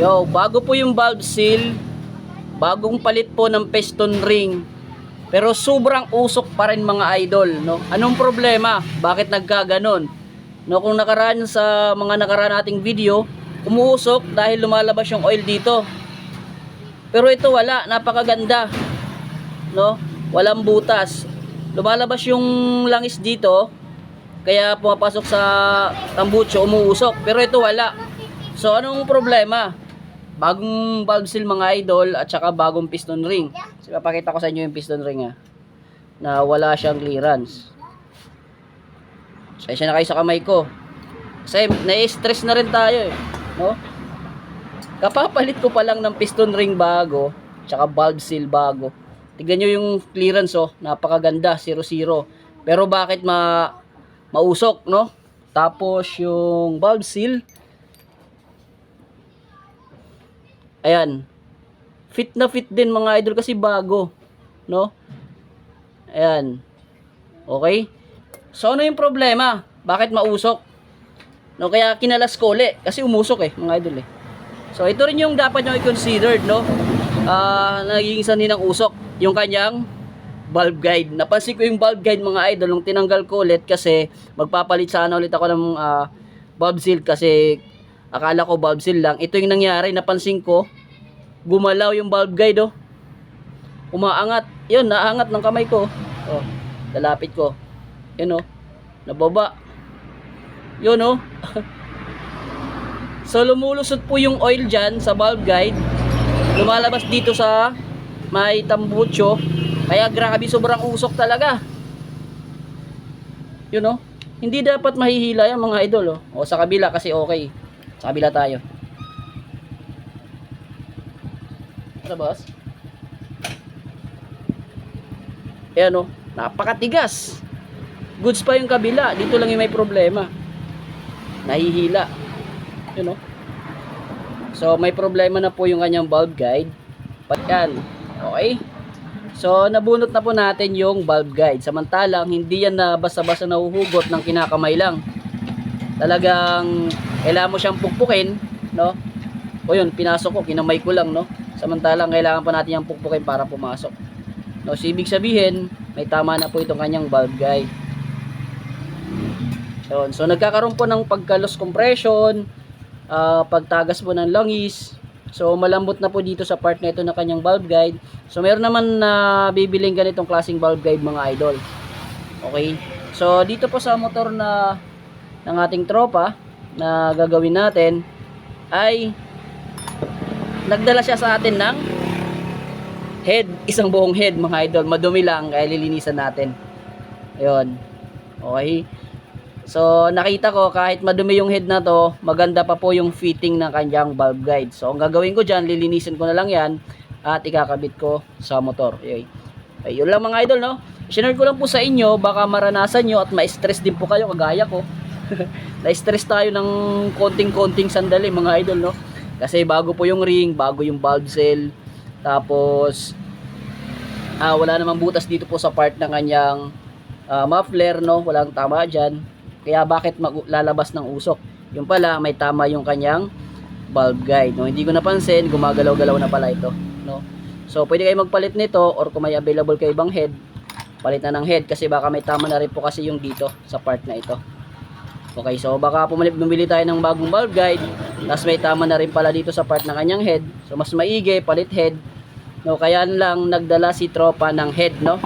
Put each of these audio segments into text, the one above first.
Yo, bago po yung valve seal, bagong palit po ng piston ring. Pero sobrang usok pa rin mga idol, no? Anong problema? Bakit nagkaganon? No, kung nakaraan sa mga nakaraan nating video, umuusok dahil lumalabas yung oil dito. Pero ito wala, napakaganda. No? Walang butas. Lumalabas yung langis dito, kaya pumapasok sa tambucho, umuusok. Pero ito wala. So anong problema? Bagong valve seal mga idol at saka bagong piston ring. So papakita ko sa inyo yung piston ring na wala siyang clearance. Sensya na kayo sa kamay ko. Kasi na-stress na rin tayo no? Kapapalit ko pa lang ng piston ring bago, tsaka valve seal bago. Tignan nyo yung clearance napakaganda, 0-0. Pero bakit mausok, no? Tapos yung valve seal, ayan, fit na fit din mga idol kasi bago, no? Ayan. Okay? So ano yung problema? Bakit mausok? No, kaya kinalas ko uli kasi umusok mga idol So ito rin yung dapat nyo i-consider, no? Nagiging sanhi ng usok yung kanyang valve guide. Napansin ko yung valve guide mga idol nung tinanggal ko ulit kasi magpapalit sana ulit ako ng valve seal kasi akala ko valve seal lang. Ito yung nangyari, napansin ko gumalaw yung valve guide umaangat. Yun, naangat ng kamay ko. Lalapit ko. Yun nababa. Yun So lumulusot po yung oil dyan sa valve guide. Lumalabas dito sa may tambucho. Kaya grabe, sobrang usok talaga. Yun hindi dapat mahihila yan mga idol O sa kabila kasi okay. Sa kabila tayo. Ano boss? Ayan napakatigas. Goods pa yung kabila. Dito lang yung may problema. Nahihila. Yun So may problema na po yung kanyang valve guide. Yan. Okay. So nabunot na po natin yung valve guide. Samantalang hindi yan na basta-basta nahuhugot ng kinakamay lang. Talagang kailangan mo siyang pukpukin, no? O yun, pinasok ko, kinamay ko lang, no? Samantalang kailangan pa natin yung pukpukin para pumasok. No, so ibig sabihin, may tama na po itong kanyang valve guide. Yun. So nagkakaroon po ng pagka-loss compression, pagtagas po ng langis. So malambot na po dito sa part na ito na kanyang valve guide. So meron naman na bibiling ganitong klaseng valve guide mga idol. Okay. So dito po sa motor na ng ating tropa na gagawin natin ay nagdala siya sa atin ng head, isang buong head mga idol. Madumi lang kaya lilinisan natin. Ayun. Okay. So nakita ko kahit madumi yung head na to, maganda pa po yung fitting ng kanyang valve guide. So ang gagawin ko dyan, lilinisin ko na lang yan at ikakabit ko sa motor. Ayun lang mga idol, no? Sinare ko lang po sa inyo, baka maranasan nyo at ma-stress din po kayo kagaya ko. Na-stress tayo ng konting-konting sandali mga idol, no? Kasi bago po yung ring, bago yung valve seal, tapos wala namang butas dito po sa part ng kanyang muffler, no? Walang tama dyan. Kaya bakit lalabas ng usok? Yung pala, may tama yung kanyang valve guide, no? Hindi ko napansin, gumagalaw-galaw na pala ito, no? So pwede kayo magpalit nito or kung may available kayo ibang head, palit na ng head kasi baka may tama na rin po kasi yung dito sa part na ito. Okay, so baka bumili tayo ng bagong valve guide, tapos may tama na rin pala dito sa part ng kanyang head. So mas maigi, palit head, no? Kaya lang nagdala si tropa ng head, no?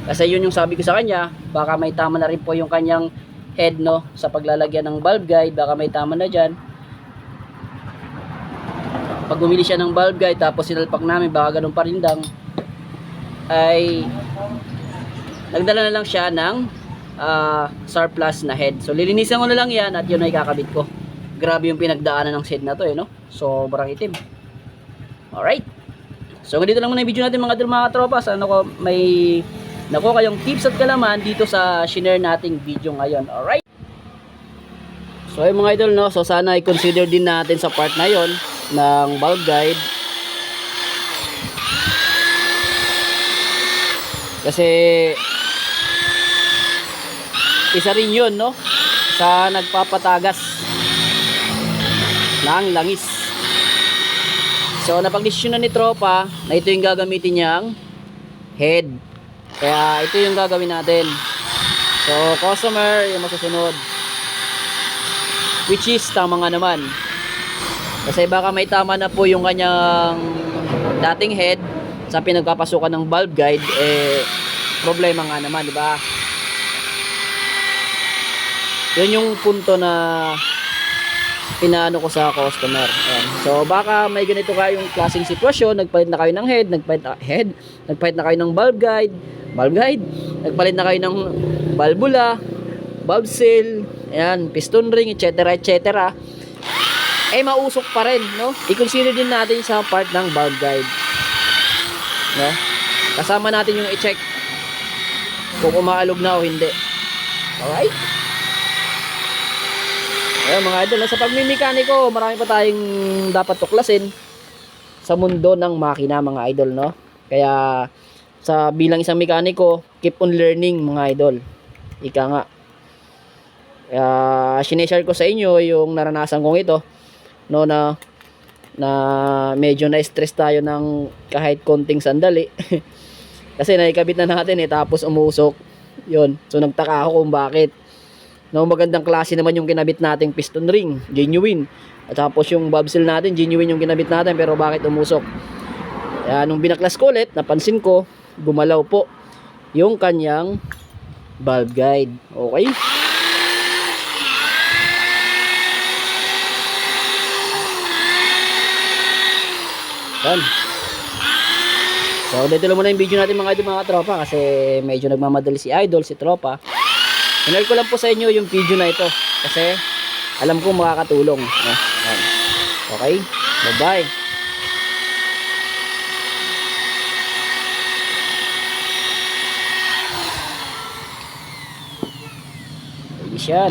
Kasi yun yung sabi ko sa kanya, baka may tama na rin po yung kanyang head, no? Sa paglalagyan ng valve guide, baka may tama na dyan. Pag bumili siya ng valve guide, tapos sinalpak namin, baka ganun pa rin lang, ay nagdala na lang siya ng surplus na head. So lilinisan ko na lang yan at yun ay kakabit ko. Grabe yung pinagdaanan ng head na to no? Sobrang itim. Alright. So dito lang muna yung video natin mga tropa. Sana ko may nakuha kayong tips at kalaman dito sa shinare nating video ngayon. Alright. So ay mga idol, no? So sana i-consider din natin sa part na yon ng valve guide. Kasi isa rin yun, no? Sa nagpapatagas ng langis. So napagdesisyonan ni tropa na ito yung gagamitin niyang head. Kaya ito yung gagawin natin. So customer yung masusunod. Which is tama nga naman. Kasi baka may tama na po yung kanyang dating head sa pinagpapasukan ng valve guide, eh problema nga naman, di ba? Yun yung punto na pinaano ko sa customer. Ayan. So baka may ganito kayong klaseng sitwasyon, nagpalit na kayo ng head, nagpalit na kayo ng valve guide, nagpalit na kayo ng valvula, valve seal, ayan, piston ring, etc, etc. Eh mausok pa rin, no? I-consider din natin sa part ng valve guide, no? Kasama natin yung i-check kung umaalog na o hindi. Alright? Ayan mga idol, sa pagmimekaniko, marami pa tayong dapat tuklasin sa mundo ng makina mga idol, no? Kaya sa bilang isang mekaniko, keep on learning mga idol. Ika nga. Sineshare ko sa inyo yung naranasan kong ito, no, na medyo na-stress tayo ng kahit konting sandali. Kasi naikabit na natin tapos umusok. Yun. So nagtaka ako kung bakit. No, magandang klase naman yung kinabit nating piston ring, genuine. At tapos yung valve seal natin, genuine yung kinabit natin, pero bakit umusok? Kaya nung binaklas ko ulit, napansin ko gumalaw po yung kanyang valve guide. Okay? Yan. So dito lang muna yung video natin mga idol, mga tropa, kasi medyo nagmamadali si idol, si tropa. Hinare ko lang po sa inyo yung video na ito kasi alam ko makakatulong. Yan. Okay? Bye bye. Ayos yan.